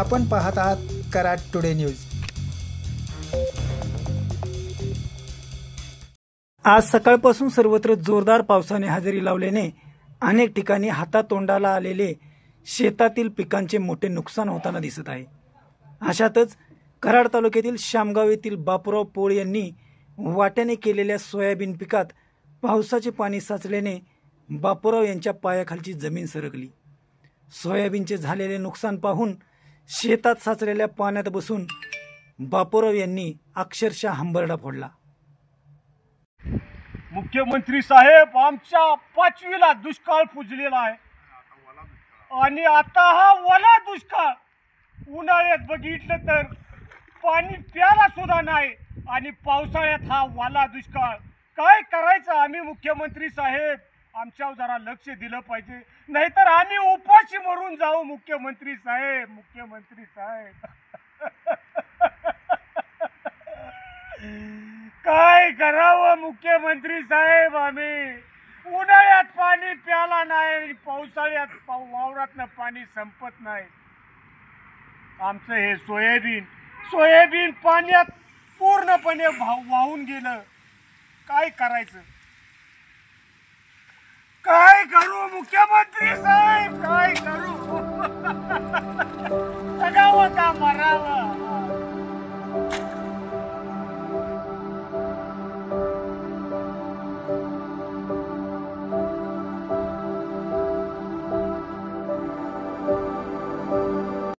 आपण पाहत आहात कराड टुडे न्यूज। आज सकाळपासून सर्वत्र जोरदार पावसाने हजेरी लावल्याने अनेक ठिकाणी हातातोंडाला आलेले शेतातील पिकांचे मोठे नुकसान होताना दिसत आहे। अशातच कराड तालुक्यातील शामगाव येथील बापूराव पोळ यांनी वाट्याने केलेल्या सोयाबीन पिकात पावसाचे पाणी साचल्याने बापूराव यांच्या पायाखालची जमीन सरकली। सोयाबीनचे झालेले नुकसान पाहून शेतात साचलेल्या पाण्यात बसून बापूराव यांनी अक्षरशः हंबरडा फोडला। मुख्यमंत्री साहेब, आमच्या 5वीला दुष्काळ पुजलेला आहे आणि आता हा ओला दुष्काळ। उन्हाळ्यात बघितलं तर पाणी प्यायला सुद्धा नाही आणि पावसाळ्यात हा ओला दुष्काळ। काय करायचं आम्ही? मुख्यमंत्री साहेब, आमच्यावर जरा लक्ष दिलं पाहिजे, नाहीतर आम्ही उपाशी मरून जाऊ। मुख्यमंत्री साहेब, मुख्यमंत्री साहेब काय करावं मुख्यमंत्री साहेब? आम्ही उन्हाळ्यात पाणी प्यायला नाही, पावसाळ्यात वावरातनं पाणी संपत नाही। आमचं हे सोयाबीन पाण्यात पूर्णपणे वाहून गेलं। काय करायचं? काय करू मुख्यमंत्री साहेब? काय करू? जगावं का मरावं?